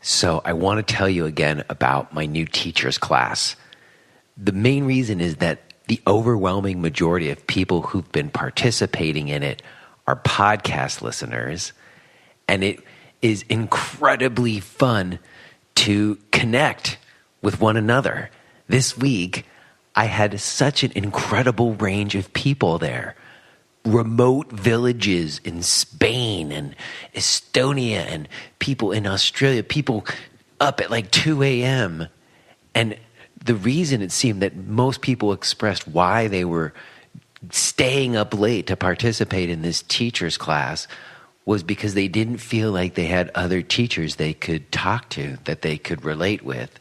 So I want to tell you again about my new teacher's class. The main reason is that the overwhelming majority of people who've been participating in it are podcast listeners, and it is incredibly fun to connect with one another. This week, I had such an incredible range of people there. Remote villages in Spain and Estonia and people in Australia, people up at like 2 a.m. And the reason it seemed that most people expressed why they were staying up late to participate in this teacher's class was because they didn't feel like they had other teachers they could talk to, that they could relate with.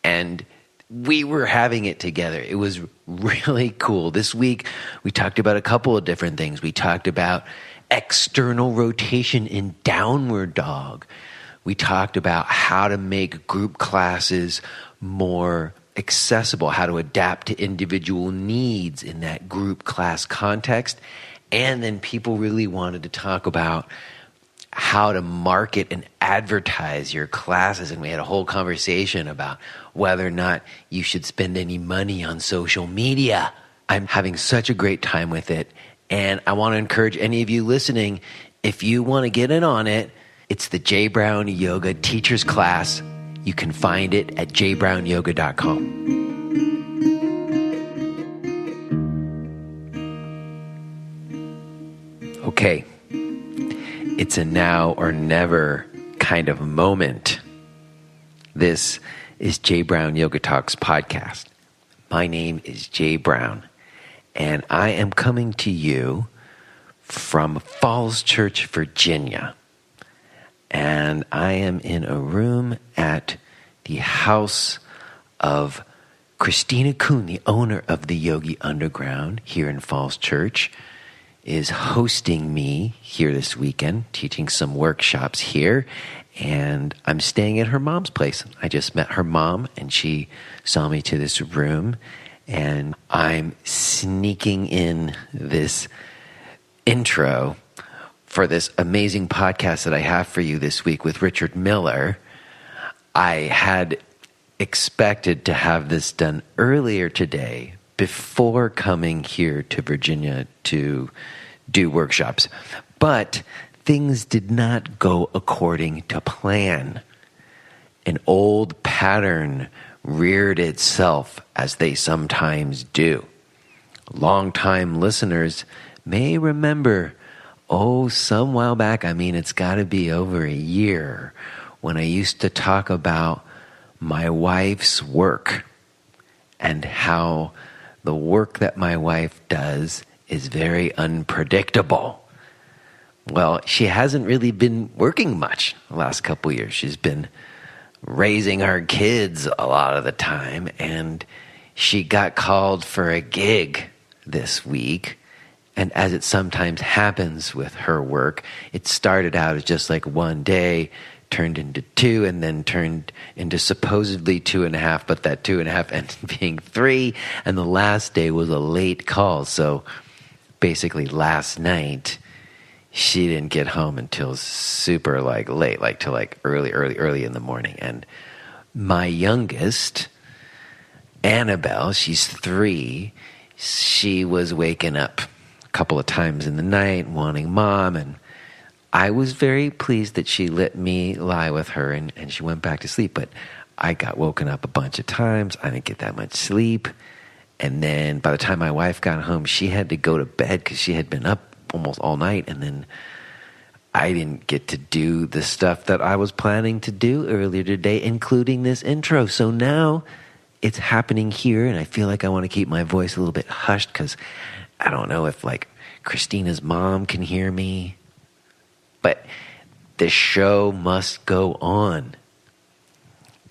And we were having it together. It was really cool. This week, we talked about a couple of different things. We talked about external rotation in downward dog. We talked about how to make group classes more accessible, how to adapt to individual needs in that group class context. And then people really wanted to talk about how to market and advertise your classes. And we had a whole conversation about whether or not you should spend any money on social media. I'm having such a great time with it. And I want to encourage any of you listening, if you want to get in on it, it's the J Brown Yoga Teachers Class. You can find it at jbrownyoga.com. Okay. It's a now or never kind of moment. This is J Brown Yoga Talks podcast. My name is Jay Brown, and I am coming to you from Falls Church, Virginia. And I am in a room at the house of Christina Kuhn, the owner of the Yogi Underground here in Falls Church, is hosting me here this weekend, teaching some workshops here, and I'm staying at her mom's place. I just met her mom, and she saw me to this room, and I'm sneaking in this intro for this amazing podcast that I have for you this week with Richard Miller. I had expected to have this done earlier today, before coming here to Virginia to do workshops. But things did not go according to plan. An old pattern reared itself, as they sometimes do. Longtime listeners may remember, some while back, it's got to be over a year, when I used to talk about my wife's work and how the work that my wife does is very unpredictable. Well, she hasn't really been working much the last couple years. She's been raising our kids a lot of the time, and she got called for a gig this week. And as it sometimes happens with her work, it started out as just like one day, turned into 2, and then turned into supposedly 2.5, but that 2.5 ended up being 3, and the last day was a late call. So basically last night, she didn't get home until super late, till early in the morning. And my youngest, Annabelle, she's 3, she was waking up a couple of times in the night wanting mom, and I was very pleased that she let me lie with her and she went back to sleep. But I got woken up a bunch of times. I didn't get that much sleep. And then by the time my wife got home, she had to go to bed because she had been up almost all night. And then I didn't get to do the stuff that I was planning to do earlier today, including this intro. So now it's happening here, and I feel like I want to keep my voice a little bit hushed because I don't know if Christina's mom can hear me. But the show must go on.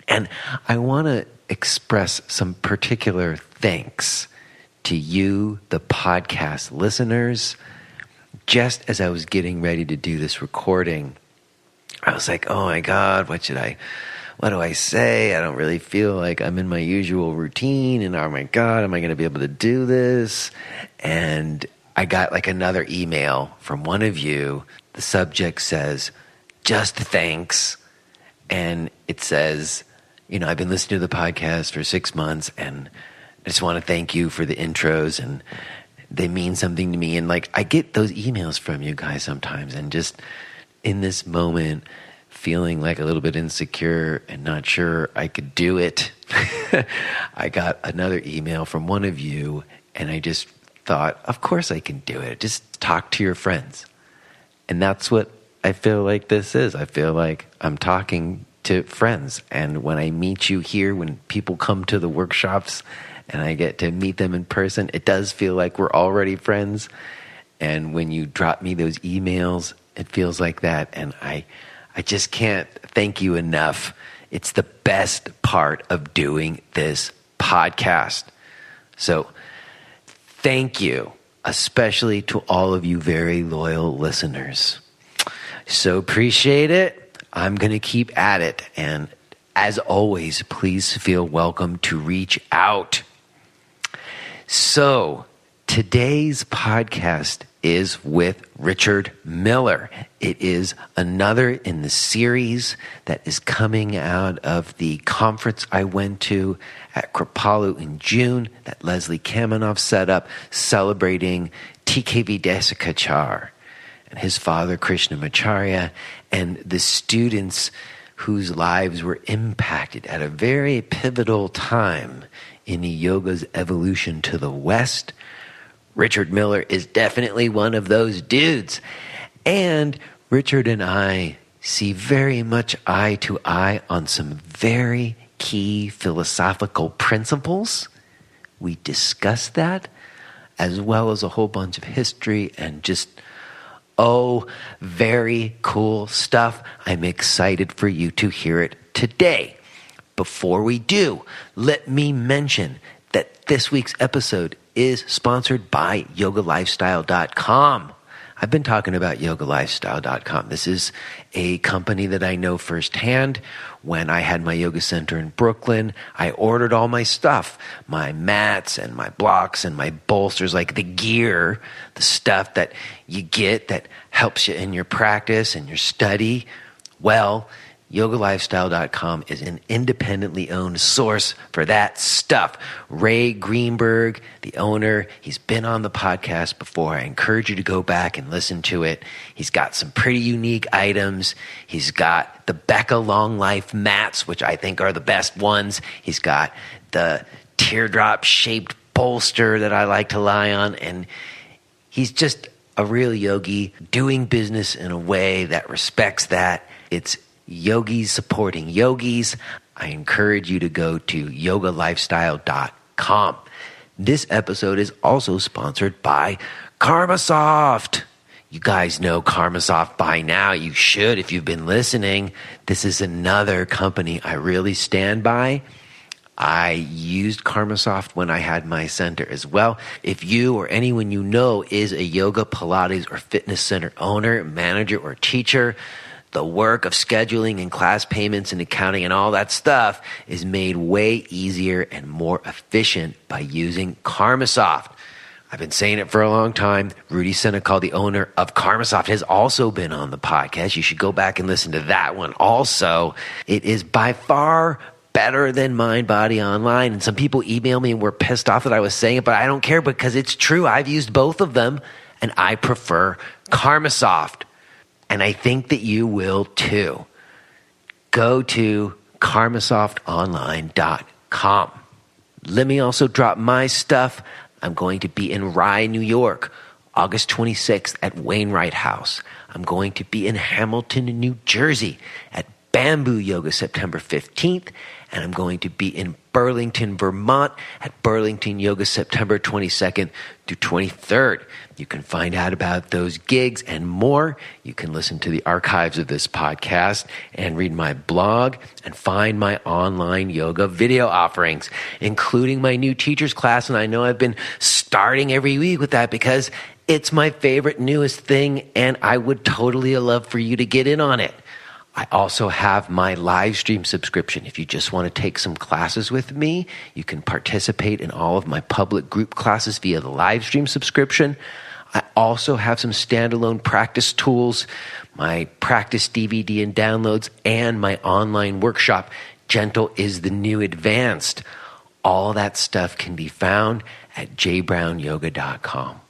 And I want to express some particular thanks to you, the podcast listeners. Just as I was getting ready to do this recording, I was like, oh my God, what do I say? I don't really feel like I'm in my usual routine. And oh my God, am I going to be able to do this? And I got another email from one of you. The subject says, just thanks. and it says, I've been listening to the podcast for 6 months, and I just want to thank you for the intros, and they mean something to me. And I get those emails from you guys sometimes, and just in this moment, feeling a little bit insecure and not sure I could do it. I got another email from one of you, and I just thought, of course I can do it. Just talk to your friends. And that's what I feel like this is. I feel like I'm talking to friends. And when I meet you here, when people come to the workshops and I get to meet them in person, it does feel like we're already friends. And when you drop me those emails, it feels like that. And I just can't thank you enough. It's the best part of doing this podcast. So thank you, especially to all of you very loyal listeners. So appreciate it. I'm going to keep at it. And as always, please feel welcome to reach out. So today's podcast is with Richard Miller. It is another in the series that is coming out of the conference I went to at Kripalu in June that Leslie Kaminoff set up, celebrating TKV Desikachar and his father Krishnamacharya, and the students whose lives were impacted at a very pivotal time in yoga's evolution to the West. Richard Miller is definitely one of those dudes. And Richard and I see very much eye to eye on some very key philosophical principles. We discuss that, as well as a whole bunch of history and just, very cool stuff. I'm excited for you to hear it today. Before we do, let me mention that this week's episode is sponsored by yogalifestyle.com. I've been talking about yogalifestyle.com. This is a company that I know firsthand. When I had my yoga center in Brooklyn, I ordered all my stuff, my mats and my blocks and my bolsters, like the gear, the stuff that you get that helps you in your practice and your study. Well, yogalifestyle.com is an independently owned source for that stuff. Ray Greenberg, the owner, he's been on the podcast before. I encourage you to go back and listen to it. He's got some pretty unique items. He's got the Becca Long Life mats, which I think are the best ones. He's got the teardrop-shaped bolster that I like to lie on. And he's just a real yogi doing business in a way that respects that. It's yogis supporting yogis. I encourage you to go to yogalifestyle.com. This episode is also sponsored by KarmaSoft. You guys know KarmaSoft by now. You should if you've been listening. This is another company I really stand by. I used KarmaSoft when I had my center as well. If you or anyone you know is a yoga, Pilates, or fitness center owner, manager, or teacher, the work of scheduling and class payments and accounting and all that stuff is made way easier and more efficient by using KarmaSoft. I've been saying it for a long time. Rudy Senecal, the owner of KarmaSoft, has also been on the podcast. You should go back and listen to that one also. It is by far better than Mind Body Online. And some people email me and were pissed off that I was saying it, but I don't care because it's true. I've used both of them, and I prefer KarmaSoft. And I think that you will too. Go to karmasoftonline.com. Let me also drop my stuff. I'm going to be in Rye, New York, August 26th at Wainwright House. I'm going to be in Hamilton, New Jersey at Bamboo Yoga September 15th. And I'm going to be in Burlington, Vermont at Burlington Yoga September 22nd through 23rd. You can find out about those gigs and more. You can listen to the archives of this podcast and read my blog and find my online yoga video offerings, including my new teacher's class. And I know I've been starting every week with that because it's my favorite, newest thing, and I would totally love for you to get in on it. I also have my live stream subscription. If you just want to take some classes with me, you can participate in all of my public group classes via the live stream subscription. I also have some standalone practice tools, my practice DVD and downloads, and my online workshop, Gentle is the New Advanced. All that stuff can be found at jbrownyoga.com.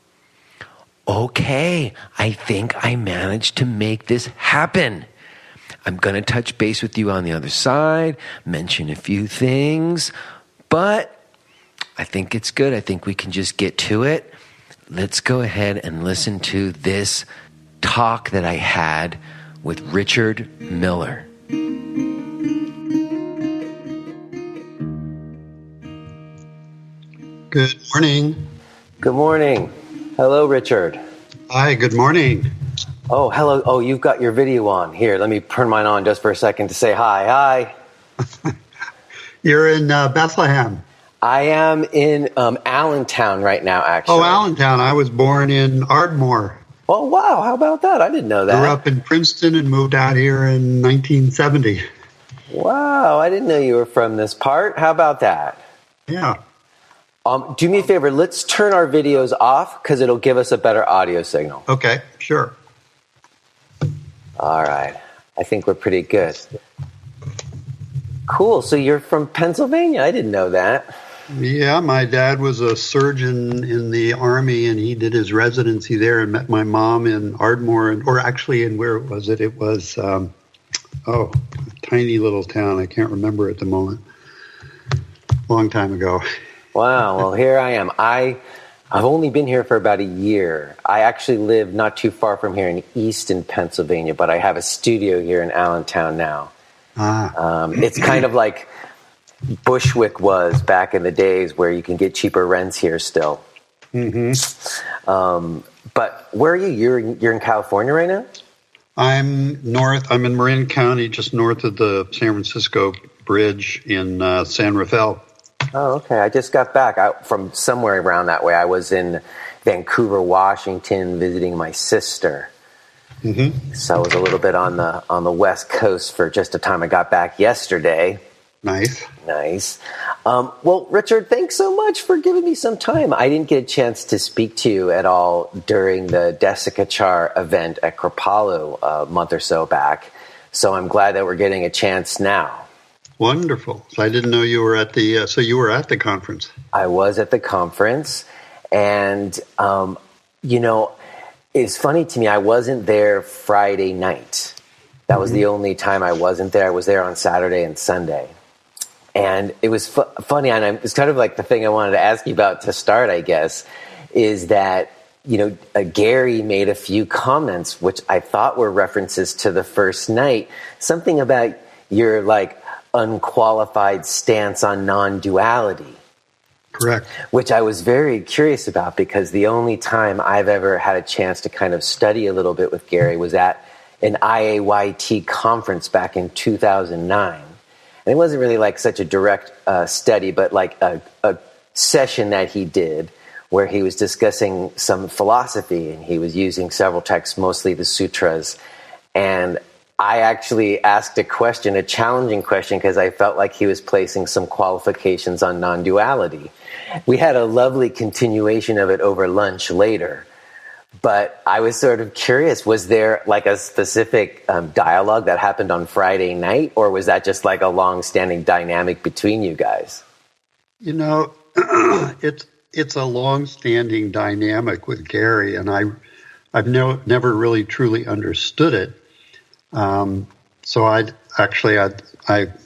Okay, I think I managed to make this happen. I'm going to touch base with you on the other side, mention a few things, but I think it's good. I think we can just get to it. Let's go ahead and listen to this talk that I had with Richard Miller. Good morning. Good morning. Hello, Richard. Hi, good morning. Oh, hello. Oh, you've got your video on. Here, let me turn mine on just for a second to say hi. Hi. You're in Bethlehem. I am in Allentown right now, actually. Oh, Allentown. I was born in Ardmore. Oh, wow. How about that? I didn't know that. Grew up in Princeton and moved out here in 1970. Wow. I didn't know you were from this part. How about that? Yeah. Do me a favor. Let's turn our videos off because it'll give us a better audio signal. Okay, sure. All right. I think we're pretty good. Cool. So you're from Pennsylvania. I didn't know that. Yeah, my dad was a surgeon in the Army, and he did his residency there and met my mom in Ardmore, or actually in, where was it? It was, a tiny little town. I can't remember at the moment. Long time ago. Wow. Well, here I am. I've only been here for about a year. I actually live not too far from here in Easton, Pennsylvania, but I have a studio here in Allentown now. It's kind of like Bushwick was back in the days where you can get cheaper rents here still. Mm-hmm. But where are you? You're in California right now? I'm north. I'm in Marin County, just north of the San Francisco Bridge in San Rafael. Oh, okay. I just got back from somewhere around that way. I was in Vancouver, Washington, visiting my sister. Mm-hmm. So I was a little bit on the West Coast for just a time. I got back yesterday. Nice. Well, Richard, thanks so much for giving me some time. I didn't get a chance to speak to you at all during the Desikachar event at Kripalu a month or so back. So I'm glad that we're getting a chance now. Wonderful. So I didn't know you were at the. So you were at the conference. I was at the conference, and it's funny to me. I wasn't there Friday night. That was the only time I wasn't there. I was there on Saturday and Sunday, and it was funny. And it's kind of like the thing I wanted to ask you about to start. I guess is that Gary made a few comments which I thought were references to the first night. Something about your unqualified stance on non-duality. Correct. Which I was very curious about because the only time I've ever had a chance to kind of study a little bit with Gary was at an IAYT conference back in 2009. And it wasn't really such a direct study, but a session that he did where he was discussing some philosophy and he was using several texts, mostly the sutras. And I actually asked a challenging question, because I felt like he was placing some qualifications on non-duality. We had a lovely continuation of it over lunch later, but I was sort of curious, was there a specific dialogue that happened on Friday night, or was that just a long-standing dynamic between you guys? It's a long-standing dynamic with Gary, and I've never really truly understood it. So I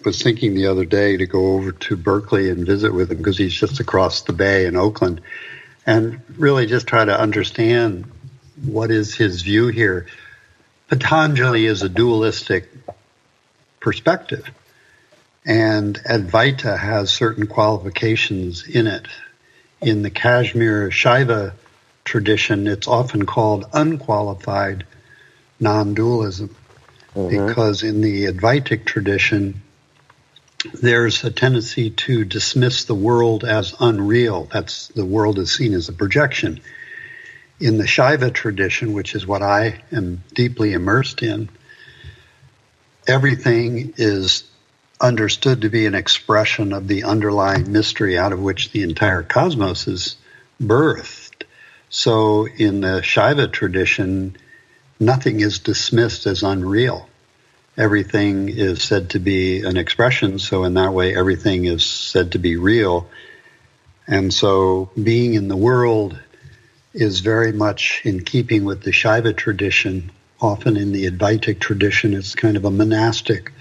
was thinking the other day to go over to Berkeley and visit with him, because he's just across the bay in Oakland, and really just try to understand what is his view here. Patanjali is a dualistic perspective, and Advaita has certain qualifications in it. In the Kashmir Shaiva tradition, it's often called unqualified non-dualism. Mm-hmm. Because in the Advaitic tradition, there's a tendency to dismiss the world as unreal. The world is seen as a projection. In the Shaiva tradition, which is what I am deeply immersed in, everything is understood to be an expression of the underlying mystery out of which the entire cosmos is birthed. So in the Shaiva tradition, nothing is dismissed as unreal. Everything is said to be an expression, so in that way everything is said to be real. And so being in the world is very much in keeping with the Shaiva tradition. Often in the Advaitic tradition, it's kind of a monastic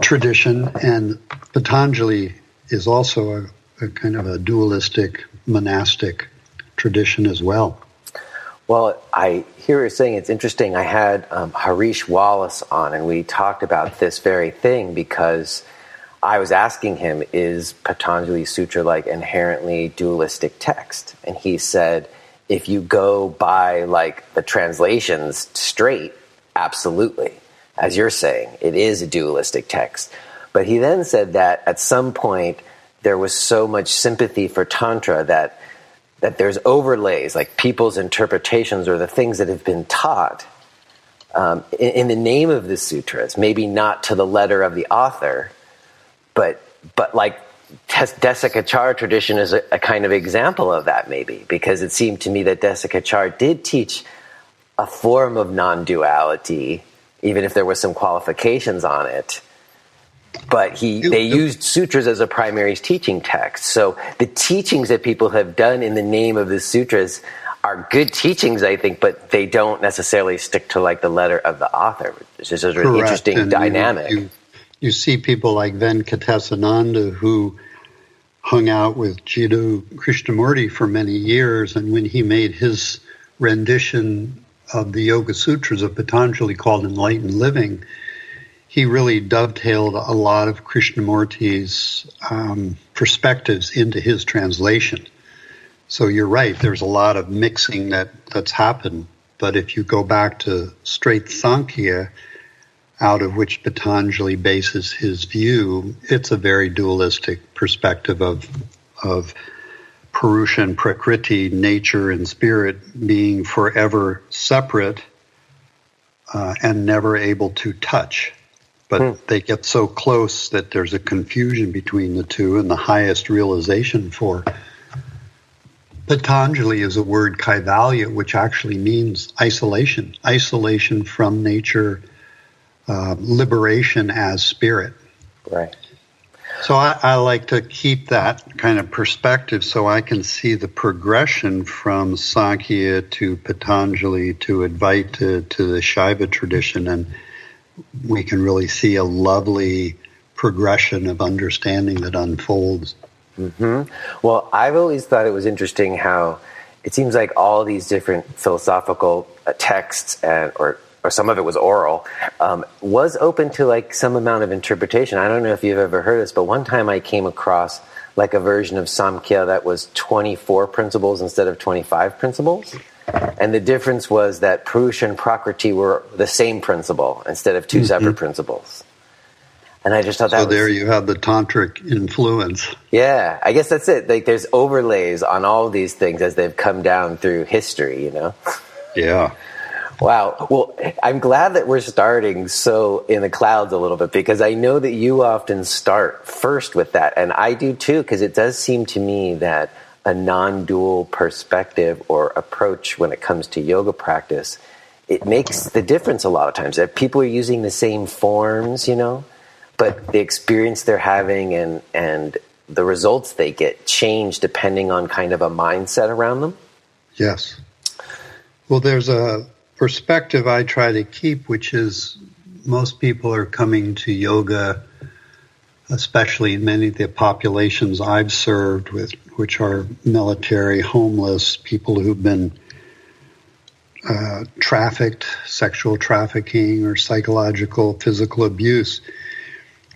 tradition, and Patanjali is also a kind of a dualistic monastic tradition as well. Well, I hear you saying it's interesting. I had Harish Wallace on, and we talked about this very thing because I was asking him, is Patanjali Sutra like inherently dualistic text? And he said, if you go by like the translations straight, absolutely. As you're saying, it is a dualistic text. But he then said that at some point there was so much sympathy for Tantra that there's overlays, like people's interpretations or the things that have been taught in the name of the sutras, maybe not to the letter of the author, but like Desikachar tradition is a kind of example of that, maybe, because it seemed to me that Desikachar did teach a form of non-duality, even if there were some qualifications on it. But they used sutras as a primary teaching text. So the teachings that people have done in the name of the sutras are good teachings, I think, but they don't necessarily stick to like the letter of the author. It's just an interesting dynamic. You see people like Venkatesananda who hung out with Jiddu Krishnamurti for many years, and when he made his rendition of the Yoga Sutras of Patanjali called Enlightened Living, he really dovetailed a lot of Krishnamurti's perspectives into his translation. So you're right, there's a lot of mixing that's happened. But if you go back to straight Sankhya, out of which Patanjali bases his view, it's a very dualistic perspective of Purusha and Prakriti, nature and spirit, being forever separate and never able to touch. But they get so close that there's a confusion between the two, and the highest realization for Patanjali is a word kaivalya, which actually means isolation from nature, liberation as spirit. Right. So I like to keep that kind of perspective so I can see the progression from Sankhya to Patanjali to Advaita to the Shaiva tradition, and we can really see a lovely progression of understanding that unfolds. Mm-hmm. Well, I've always thought it was interesting how it seems like all these different philosophical texts, or some of it was oral, was open to like some amount of interpretation. I don't know if you've ever heard this, but one time I came across like a version of Samkhya that was 24 principles instead of 25 principles. And the difference was that Purusha and Prakriti were the same principle instead of two separate principles. And I just thought that so there you have the tantric influence. Yeah, I guess that's it. Like there's overlays on all of these things as they've come down through history, you know? Yeah. Wow. Well, I'm glad that we're starting so in the clouds a little bit, because I know that you often start first with that. And I do too, because it does seem to me that a non-dual perspective or approach when it comes to yoga practice, it makes the difference a lot of times. That people are using the same forms, you know, but the experience they're having and the results they get change depending on kind of a mindset around them. Yes. Well, there's a perspective I try to keep, which is most people are coming to yoga, especially in many of the populations I've served with, which are military, homeless, people who've been trafficked, sexual trafficking or psychological, physical abuse.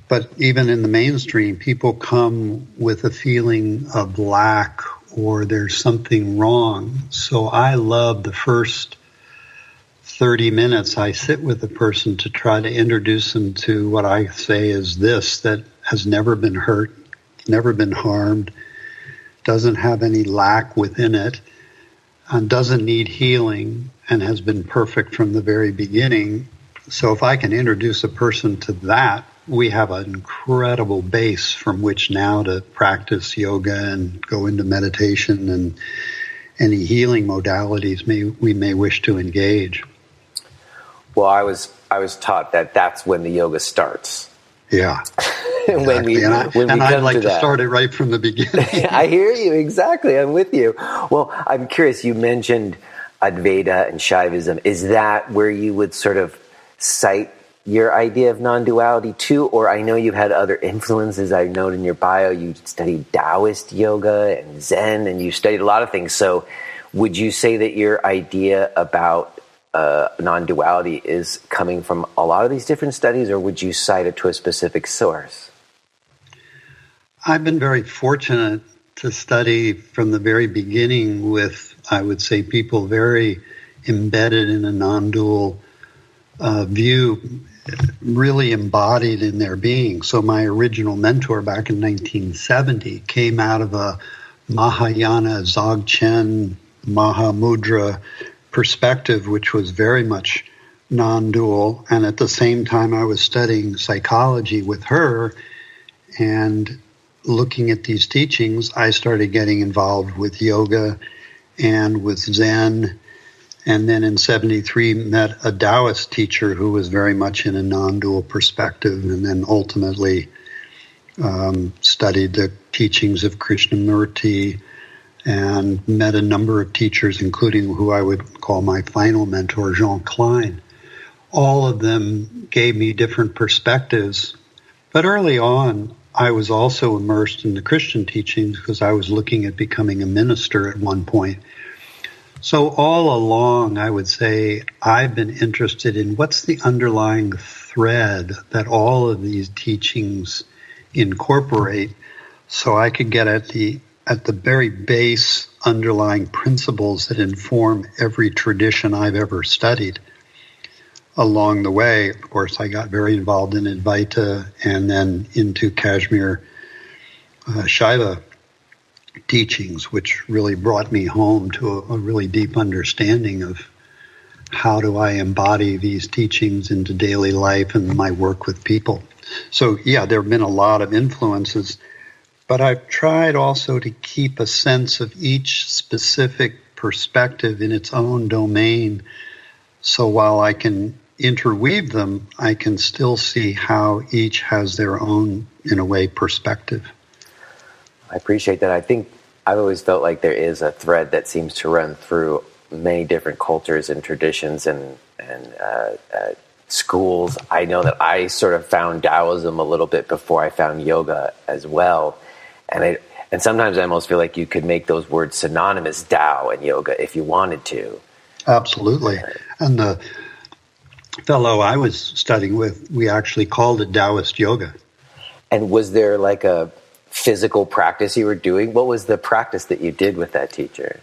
But even in the mainstream, people come with a feeling of lack or there's something wrong. So I love the first 30 minutes I sit with a person to try to introduce them to what I say is this, that has never been hurt, never been harmed, doesn't have any lack within it, and doesn't need healing, and has been perfect from the very beginning. So if I can introduce a person to that, we have an incredible base from which now to practice yoga and go into meditation any healing modalities we may wish to engage. Well, I was taught that that's when the yoga starts. Yeah. Exactly. when I'd like to start it right from the beginning. I hear you. Exactly. I'm with you. Well, I'm curious. You mentioned Advaita and Shaivism. Is that where you would sort of cite your idea of non-duality too? Or I know you had other influences. I noted in your bio you studied Taoist yoga and Zen, and you studied a lot of things. So would you say that your idea about non-duality is coming from a lot of these different studies, or would you cite it to a specific source? I've been very fortunate to study from the very beginning with, I would say, people very embedded in a non-dual view, really embodied in their being. So my original mentor back in 1970 came out of a Mahayana Dzogchen Mahamudra perspective, which was very much non-dual. And at the same time, I was studying psychology with her and looking at these teachings, I started getting involved with yoga and with Zen. And then in 73, met a Taoist teacher who was very much in a non-dual perspective, and then ultimately studied the teachings of Krishnamurti and met a number of teachers, including who I would call my final mentor, Jean Klein. All of them gave me different perspectives. But early on, I was also immersed in the Christian teachings because I was looking at becoming a minister at one point. So all along, I would say I've been interested in what's the underlying thread that all of these teachings incorporate, so I could get at the very base underlying principles that inform every tradition I've ever studied. Along the way, of course, I got very involved in Advaita and then into Kashmir Shaiva teachings, which really brought me home to a really deep understanding of how do I embody these teachings into daily life and my work with people. So, yeah, there have been a lot of influences, but I've tried also to keep a sense of each specific perspective in its own domain. So while I can interweave them, I can still see how each has their own, in a way, perspective. I appreciate that. I think I've always felt like there is a thread that seems to run through many different cultures and traditions and schools. I know that I sort of found Taoism a little bit before I found yoga as well. And sometimes I almost feel like you could make those words synonymous, Tao and yoga, if you wanted to. Absolutely. And the fellow I was studying with, we actually called it Taoist yoga. And was there like a physical practice you were doing? What was the practice that you did with that teacher?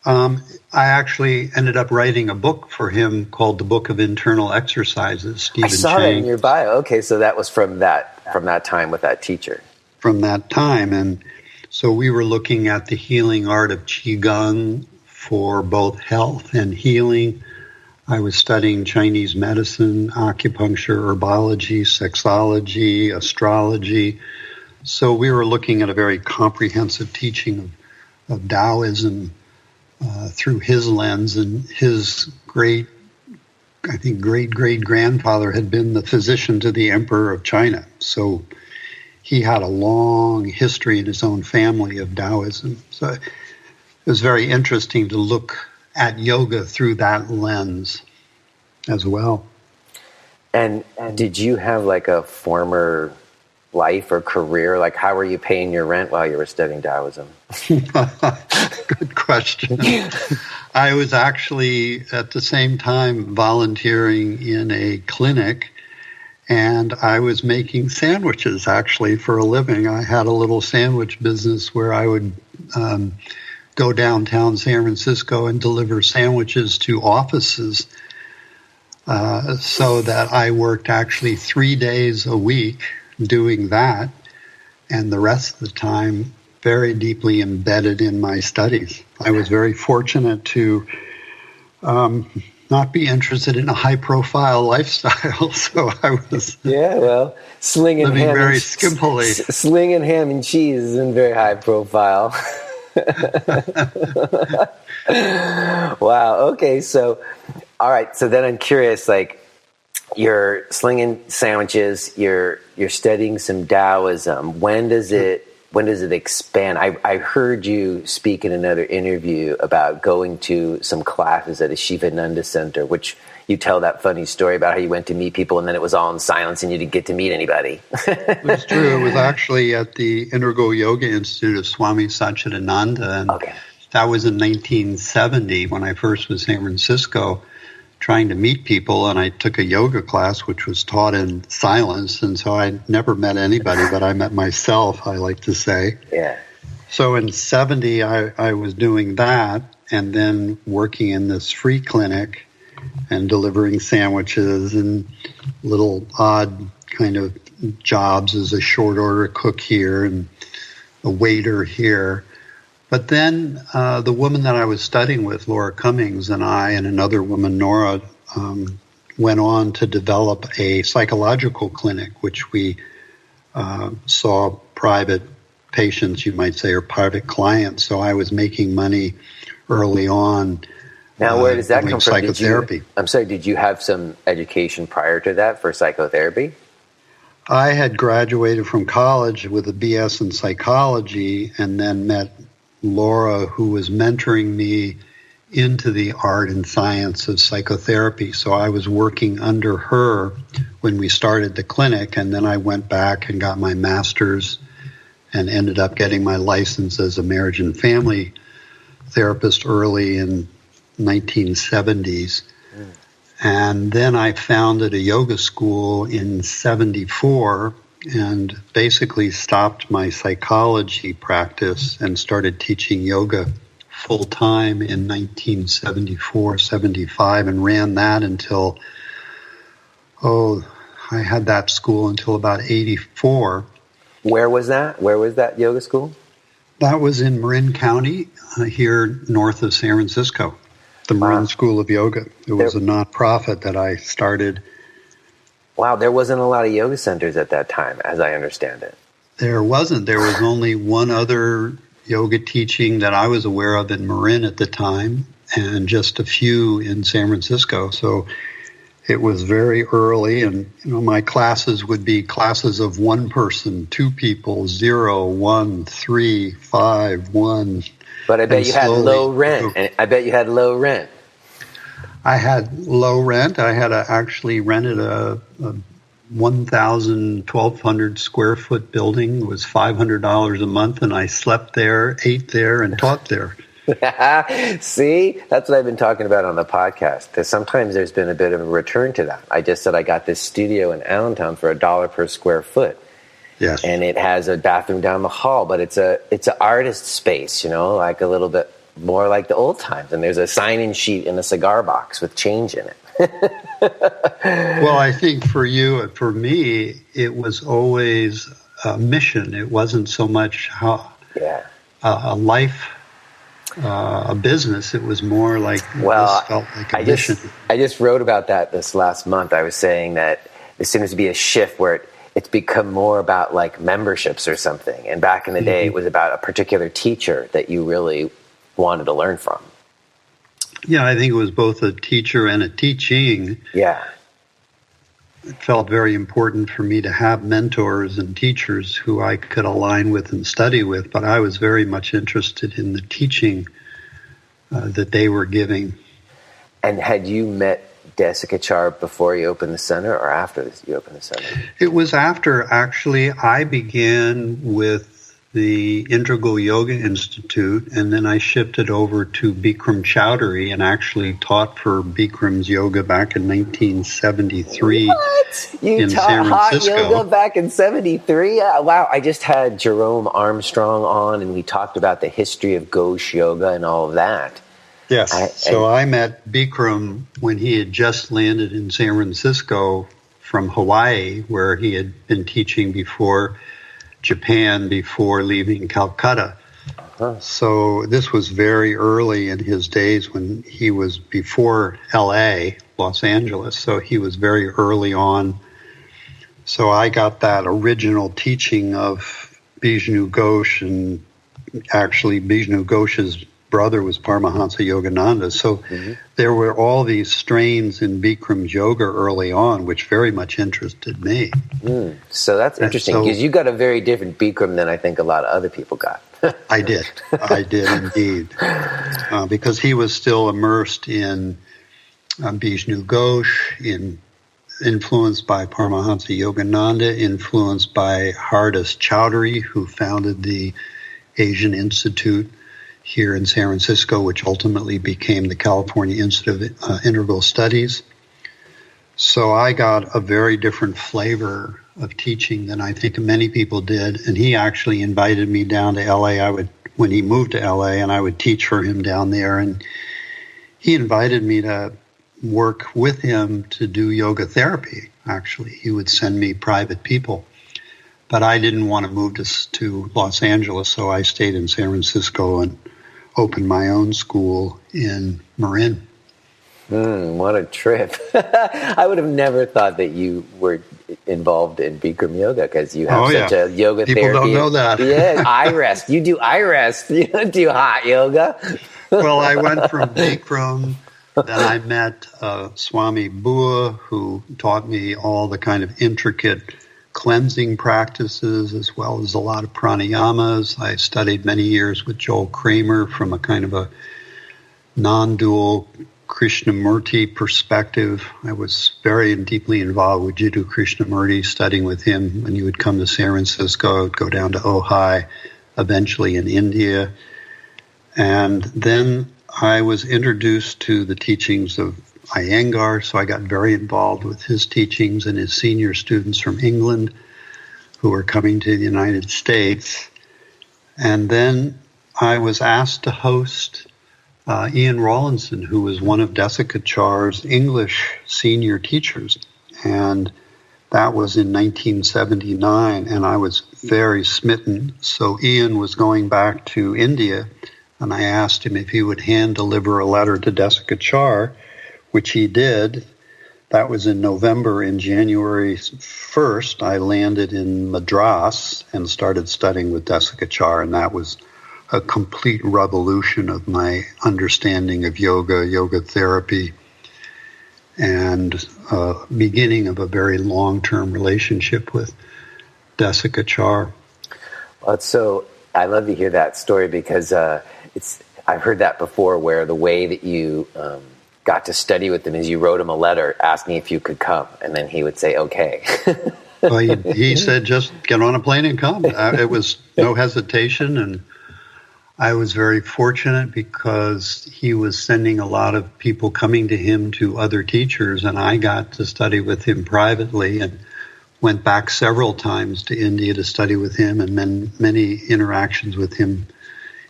I actually ended up writing a book for him called The Book of Internal Exercises. Stephen I saw Chang. that in your bio. Okay, so that was from that time with that teacher. From that time. And so we were looking at the healing art of Qigong for both health and healing. I was studying Chinese medicine, acupuncture, herbology, sexology, astrology. So we were looking at a very comprehensive teaching of Taoism through his lens, and his great-great-grandfather had been the physician to the Emperor of China. So he had a long history in his own family of Taoism. So it was very interesting to look at yoga through that lens as well. And did you have like a former life or career? Like, how were you paying your rent while you were studying Taoism? Good question. I was actually at the same time volunteering in a clinic, and I was making sandwiches actually for a living. I had a little sandwich business where I would go downtown San Francisco and deliver sandwiches to offices, so that I worked actually 3 days a week doing that, and the rest of the time very deeply embedded in my studies. I was very fortunate to not be interested in a high-profile lifestyle, so I was slinging living ham very and skimpily. Slinging ham and cheese isn't very high profile. Wow. Okay. So, all right. So then I'm curious, like, you're slinging sandwiches, you're studying some Taoism. When does it expand? I heard you speak in another interview about going to some classes at a Shivananda center, which you tell that funny story about how you went to meet people and then it was all in silence and you didn't get to meet anybody. It was true. It was actually at the Integral Yoga Institute of Swami Satchidananda. And Okay. that was in 1970 when I first was in San Francisco trying to meet people. And I took a yoga class, which was taught in silence. And so I never met anybody, but I met myself, I like to say. Yeah. So in 70, I was doing that and then working in this free clinic and delivering sandwiches and little odd kind of jobs as a short order cook here and a waiter here. But then the woman that I was studying with, Laura Cummings, and I and another woman, Nora, went on to develop a psychological clinic, which we saw private patients, you might say, or private clients. So I was making money early on. Now, where does that come from? Psychotherapy. I'm sorry, did you have some education prior to that for psychotherapy? I had graduated from college with a BS in psychology and then met Laura, who was mentoring me into the art and science of psychotherapy. So I was working under her when we started the clinic, and then I went back and got my master's and ended up getting my license as a marriage and family therapist early in 1970s. And then I founded a yoga school in 74 and basically stopped my psychology practice and started teaching yoga full time in 1974, 75 and ran that until, I had that school until about 84. Where was that? Where was that yoga school? That was in Marin County, here north of San Francisco, the Marin School of Yoga. It was a nonprofit that I started. Wow, there wasn't a lot of yoga centers at that time, as I understand it. There wasn't. There was only one other yoga teaching that I was aware of in Marin at the time, and just a few in San Francisco. So it was very early, and my classes would be classes of one person, two people, 0, 1, 3, 5, 1. But I bet you had low rent. And I bet you had low rent. I had low rent. I had actually rented a 1,200 square foot building. It was $500 a month, and I slept there, ate there, and taught there. See, that's what I've been talking about on the podcast. Because sometimes there's been a bit of a return to that. I just said I got this studio in Allentown for $1 per square foot. Yes. And it has a bathroom down the hall, but it's an artist space, like a little bit more like the old times. And there's a sign-in sheet in a cigar box with change in it. Well, I think for me, it was always a mission. It wasn't so much a life, a business. It was more like this felt like a mission. I just wrote about that this last month. I was saying that there seems to be a shift where it's become more about like memberships or something. And back in the day, it was about a particular teacher that you really wanted to learn from. Yeah, I think it was both a teacher and a teaching. Yeah. It felt very important for me to have mentors and teachers who I could align with and study with, but I was very much interested in the teaching that they were giving. And had you met Desikachar before you opened the center or after you opened the center? It was after, actually. I began with the Integral Yoga Institute, and then I shifted over to Bikram Chowdhury and actually taught for Bikram's yoga back in 1973. What? You taught hot yoga back in 73? Wow, I just had Jerome Armstrong on, and we talked about the history of Ghosh yoga and all of that. Yes, I met Bikram when he had just landed in San Francisco from Hawaii, where he had been teaching before Japan, before leaving Calcutta. So this was very early in his days when he was before L.A., Los Angeles, so he was very early on. So I got that original teaching of Vishnu Ghosh and actually Bhishnu Ghosh's brother was Paramahansa Yogananda. So there were all these strains in Bikram's yoga early on, which very much interested me. So that's interesting, because you got a very different Bikram than I think a lot of other people got. I did indeed, because he was still immersed in Bhishnu Ghosh, influenced by Paramahansa Yogananda, influenced by Hardis Chowdhury, who founded the Asian Institute here in San Francisco, which ultimately became the California Institute of Integral Studies. So I got a very different flavor of teaching than I think many people did. And he actually invited me down to LA. When he moved to LA, and I would teach for him down there. And he invited me to work with him to do yoga therapy. Actually, he would send me private people. But I didn't want to move to Los Angeles, so I stayed in San Francisco and opened my own school in Marin. What a trip. I would have never thought that you were involved in Bikram yoga, because you have such a yoga People therapy. People don't know that. Yeah, eye rest. You do eye rest. You don't do hot yoga. Well, I went from Bikram, then I met Swami Bua, who taught me all the kind of intricate cleansing practices, as well as a lot of pranayamas. I studied many years with Joel Kramer from a kind of a non-dual Krishnamurti perspective. I was very deeply involved with Jiddu Krishnamurti, studying with him when he would come to San Francisco. I would go down to Ojai, eventually in India. And then I was introduced to the teachings of Iyengar, so I got very involved with his teachings and his senior students from England who were coming to the United States. And then I was asked to host Ian Rawlinson, who was one of Desikachar's English senior teachers. And that was in 1979, and I was very smitten. So Ian was going back to India, and I asked him if he would hand deliver a letter to Desikachar, which he did. That was in November. In January 1st, I landed in Madras and started studying with Desikachar, and that was a complete revolution of my understanding of yoga therapy, and beginning of a very long-term relationship with Desikachar. Well, I love to hear that story, because I've heard that before, where the way that you got to study with him is you wrote him a letter asking if you could come, and then he would say, okay. Well, he said, just get on a plane and come. It was no hesitation, and I was very fortunate because he was sending a lot of people coming to him to other teachers, and I got to study with him privately and went back several times to India to study with him, and then many interactions with him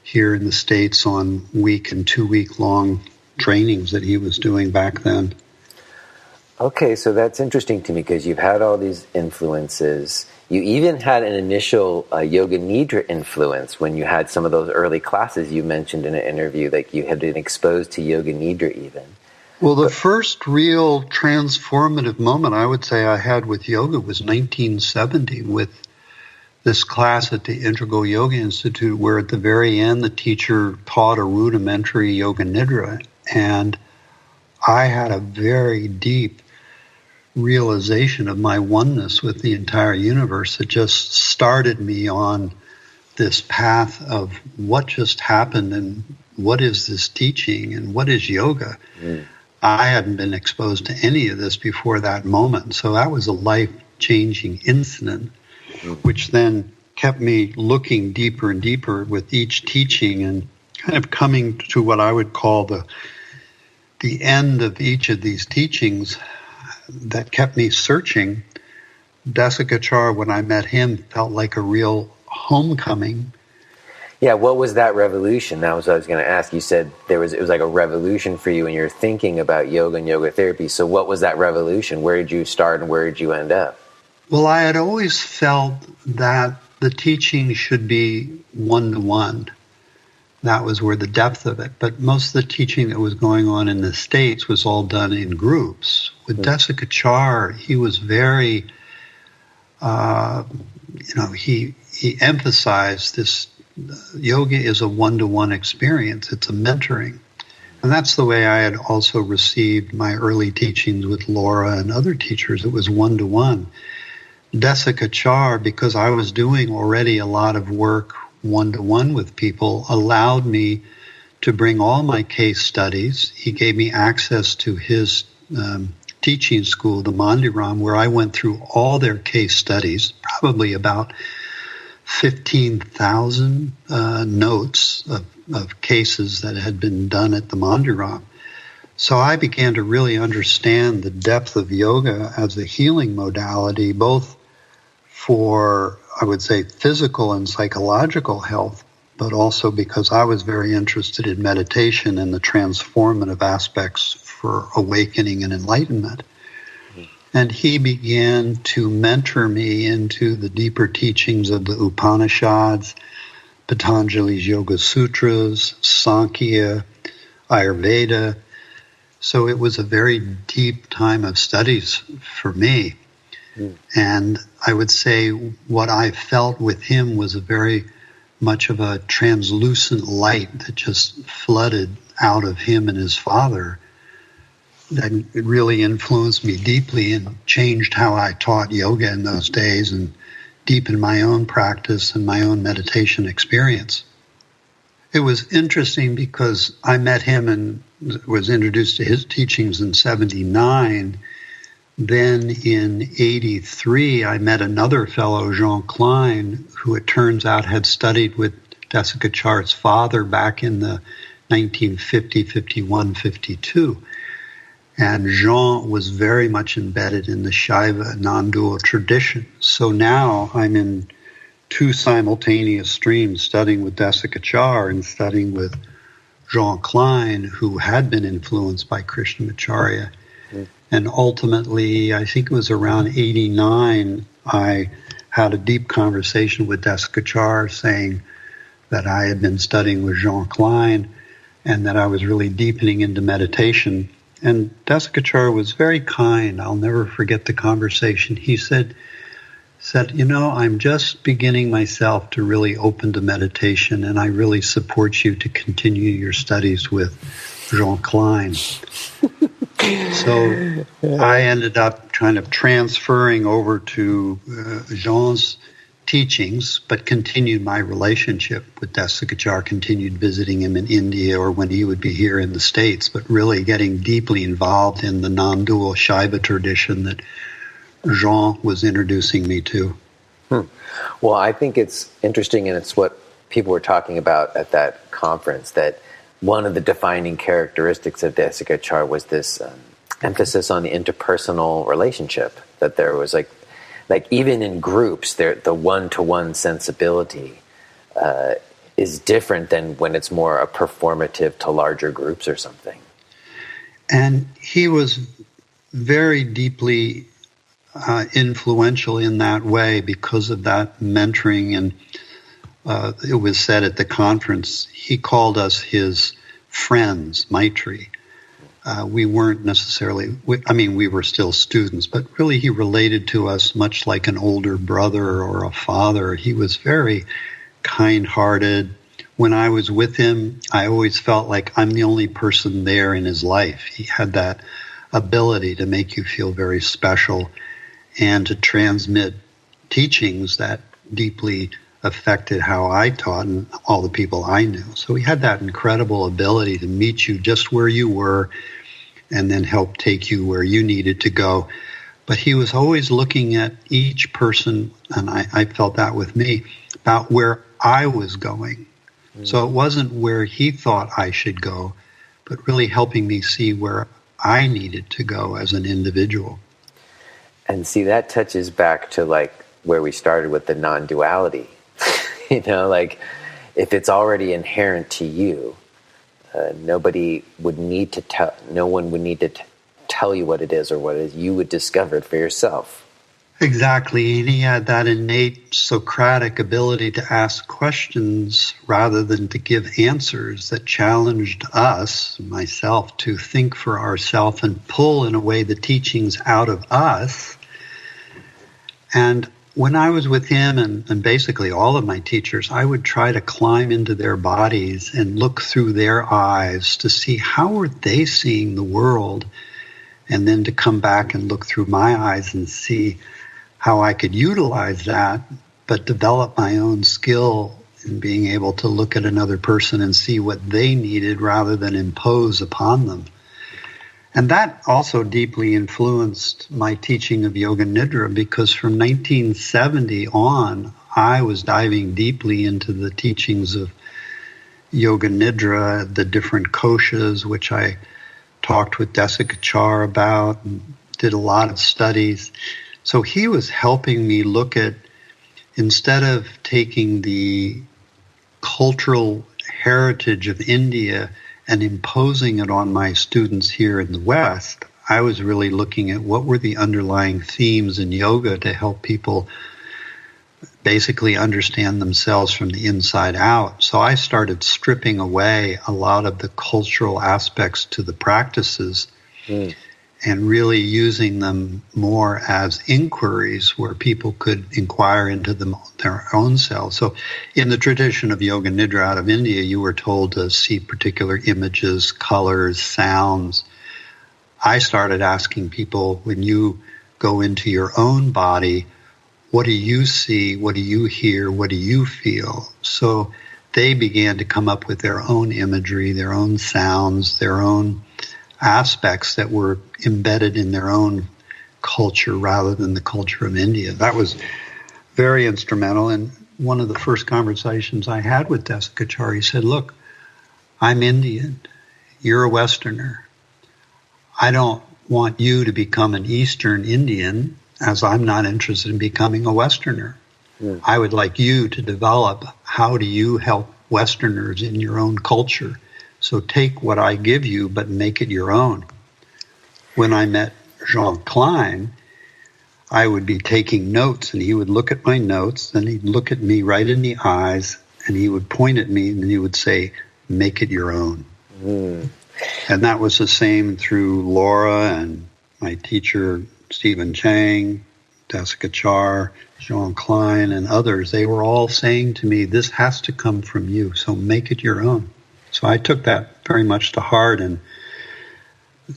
here in the States on week and 2 week long trainings that he was doing back then. Okay, so that's interesting to me, because you've had all these influences. You even had an initial Yoga Nidra influence when you had some of those early classes you mentioned in an interview, like you had been exposed to Yoga Nidra even. Well, the first real transformative moment I would say I had with yoga was 1970 with this class at the Integral Yoga Institute, where at the very end the teacher taught a rudimentary Yoga Nidra, and I had a very deep realization of my oneness with the entire universe that just started me on this path of what just happened and what is this teaching and what is yoga. I hadn't been exposed to any of this before that moment, so that was a life-changing incident, which then kept me looking deeper and deeper with each teaching and kind of coming to what I would call the end of each of these teachings that kept me searching. Desikachar, when I met him, felt like a real homecoming. Yeah, what was that revolution? That was what I was going to ask. You said it was like a revolution for you, and you're thinking about yoga and yoga therapy. So what was that revolution? Where did you start and where did you end up? Well, I had always felt that the teaching should be one-to-one. That was where the depth of it. But most of the teaching that was going on in the States was all done in groups. With Desikachar, he was very, he emphasized this yoga is a one-to-one experience. It's a mentoring. And that's the way I had also received my early teachings with Laura and other teachers. It was one-to-one. Desikachar, because I was doing already a lot of work one-to-one with people, allowed me to bring all my case studies. He gave me access to his teaching school, the Mandiram, where I went through all their case studies, probably about 15,000 notes of cases that had been done at the Mandiram. So I began to really understand the depth of yoga as a healing modality, both for, I would say, physical and psychological health, but also because I was very interested in meditation and the transformative aspects for awakening and enlightenment. And he began to mentor me into the deeper teachings of the Upanishads, Patanjali's Yoga Sutras, Sankhya, Ayurveda. So it was a very deep time of studies for me. And I would say what I felt with him was a very much of a translucent light that just flooded out of him and his father. That it really influenced me deeply and changed how I taught yoga in those days and deepened my own practice and my own meditation experience. It was interesting because I met him and was introduced to his teachings in 79. Then in 83, I met another fellow, Jean Klein, who it turns out had studied with Desikachar's father back in the 1950, 51, 52. And Jean was very much embedded in the Shaiva Nondual tradition. So now I'm in two simultaneous streams, studying with Desikachar and studying with Jean Klein, who had been influenced by Krishnamacharya. And ultimately, I think it was around 89, I had a deep conversation with Desikachar saying that I had been studying with Jean Klein and that I was really deepening into meditation. And Desikachar was very kind. I'll never forget the conversation. He said, you know, I'm just beginning myself to really open to meditation, and I really support you to continue your studies with Jean Klein. So I ended up kind of transferring over to Jean's teachings, but continued my relationship with Desikachar, continued visiting him in India or when he would be here in the States, but really getting deeply involved in the non-dual Shaiva tradition that Jean was introducing me to. Well, I think it's interesting, and it's what people were talking about at that conference, that one of the defining characteristics of Desikachar was this emphasis on the interpersonal relationship, that there was like even in groups, the one-to-one sensibility is different than when it's more a performative to larger groups or something. And he was very deeply influential in that way because of that mentoring. And it was said at the conference, he called us his friends, Maitri. We weren't necessarily, we were still students, but really he related to us much like an older brother or a father. He was very kind-hearted. When I was with him, I always felt like I'm the only person there in his life. He had that ability to make you feel very special and to transmit teachings that deeply affected how I taught and all the people I knew. So he had that incredible ability to meet you just where you were and then help take you where you needed to go. But he was always looking at each person, and I felt that with me, about where I was going. So it wasn't where he thought I should go, but really helping me see where I needed to go as an individual. And see, that touches back to like where we started with the non-duality. You know, like if it's already inherent to you, no one would need to tell you what it is or what it is. You would discover it for yourself. Exactly. And he had that innate Socratic ability to ask questions rather than to give answers that challenged us, myself, to think for ourselves and pull in a way the teachings out of us. And when I was with him and basically all of my teachers, I would try to climb into their bodies and look through their eyes to see how were they seeing the world, and then to come back and look through my eyes and see how I could utilize that, but develop my own skill in being able to look at another person and see what they needed rather than impose upon them. And that also deeply influenced my teaching of Yoga Nidra, because from 1970 on, I was diving deeply into the teachings of Yoga Nidra, the different koshas, which I talked with Desikachar about and did a lot of studies. So he was helping me look at, instead of taking the cultural heritage of India and imposing it on my students here in the West, I was really looking at what were the underlying themes in yoga to help people basically understand themselves from the inside out. So I started stripping away a lot of the cultural aspects to the practices and really using them more as inquiries where people could inquire into their own selves. So in the tradition of Yoga Nidra out of India, you were told to see particular images, colors, sounds. I started asking people, when you go into your own body, what do you see? What do you hear? What do you feel? So they began to come up with their own imagery, their own sounds, their own aspects that were embedded in their own culture rather than the culture of India. That was very instrumental. And one of the first conversations I had with Desikachar, he said, look, I'm Indian. You're a Westerner. I don't want you to become an Eastern Indian, as I'm not interested in becoming a Westerner. I would like you to develop how do you help Westerners in your own culture. So take what I give you, but make it your own. When I met Jean Klein, I would be taking notes, and he would look at my notes, and he'd look at me right in the eyes, and he would point at me, and he would say, make it your own. And that was the same through Laura and my teacher, Stephen Chang, Desikachar, Jean Klein, and others. They were all saying to me, this has to come from you, so make it your own. So I took that very much to heart, and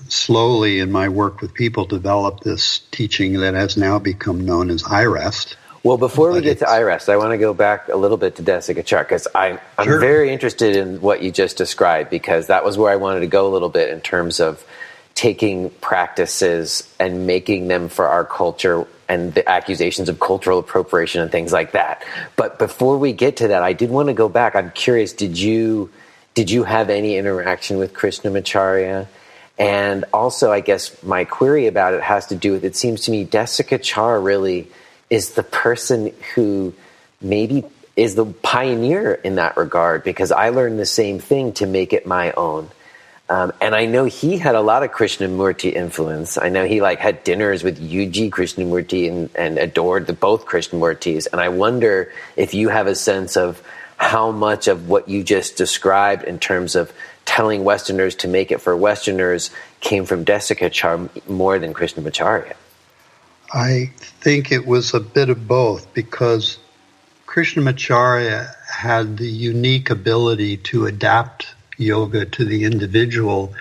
slowly in my work with people developed this teaching that has now become known as iRest. Well, before we get to iRest, I want to go back a little bit to Desikachar, because I'm Sure. very interested in what you just described, because that was where I wanted to go a little bit in terms of taking practices and making them for our culture and the accusations of cultural appropriation and things like that. But before we get to that, I did want to go back. I'm curious, did you have any interaction with Krishnamacharya? And also, I guess my query about it has to do with, it seems to me Desikachar really is the person who maybe is the pioneer in that regard, because I learned the same thing to make it my own. And I know he had a lot of Krishnamurti influence. I know he had dinners with Yuji Krishnamurti and adored both Krishnamurtis. And I wonder if you have a sense of how much of what you just described in terms of telling Westerners to make it for Westerners came from Desikachar more than Krishnamacharya. I think it was a bit of both, because Krishnamacharya had the unique ability to adapt yoga to the individual,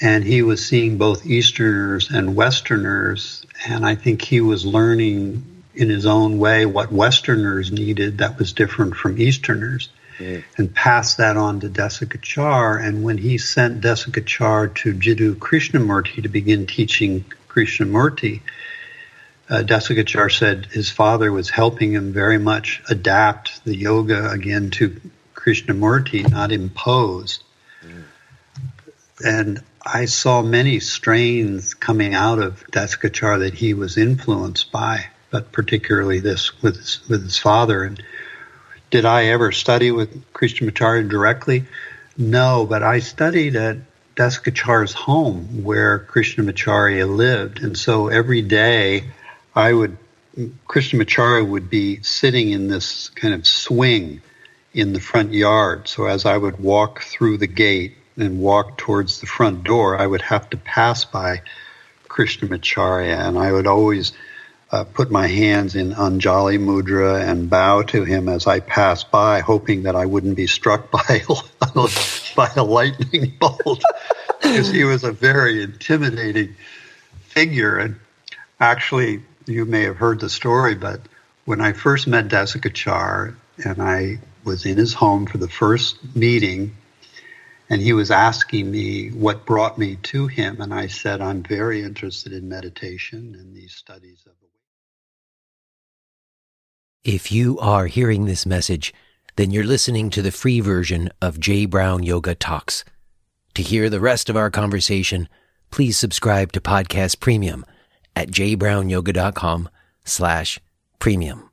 and he was seeing both Easterners and Westerners, and I think he was learning in his own way what Westerners needed that was different from Easterners, and passed that on to Desikachar. And when he sent Desikachar to Jiddu Krishnamurti to begin teaching Krishnamurti, Desikachar said his father was helping him very much adapt the yoga again to Krishnamurti, not impose. And I saw many strains coming out of Desikachar that he was influenced by, but particularly this with his father. And did I ever study with Krishnamacharya directly? No, but I studied at Desikachar's home where Krishnamacharya lived. And so every day Krishnamacharya would be sitting in this kind of swing in the front yard. So as I would walk through the gate and walk towards the front door, I would have to pass by Krishnamacharya, and I would always put my hands in Anjali Mudra and bow to him as I passed by, hoping that I wouldn't be struck by a lightning bolt, because he was a very intimidating figure. And actually, you may have heard the story, but when I first met Desikachar and I was in his home for the first meeting, and he was asking me what brought me to him, and I said, I'm very interested in meditation and these studies of awakening. If you are hearing this message, then you're listening to the free version of J. Brown Yoga Talks. To hear the rest of our conversation, please subscribe to Podcast Premium at jbrownyoga.com/premium.